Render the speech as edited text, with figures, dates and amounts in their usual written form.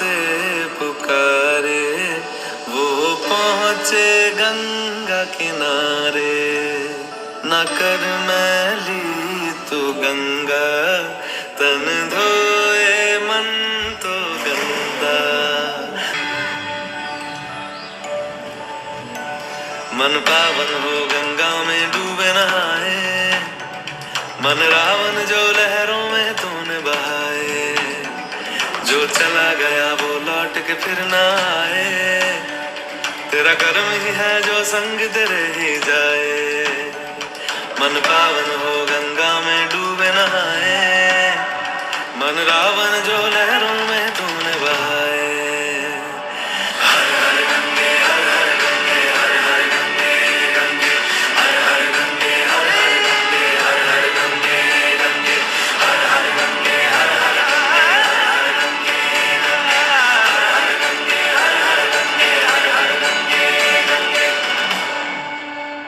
से पुकारे, वो पहुँचे गंगा किनारे। न कर मैली तू गंगा, तन धोए मन तो गंगा। मन पावन हो गंगा में डूबे नहाए, मन रावण जो लहरों में तूने बहाए। जो चला गया वो लौट के फिर ना आए, तेरा कर्म ही है जो संग तेरे ही जाए। मन पावन हो गंगा में डूबे नहाए, मन रावण जो लहरों में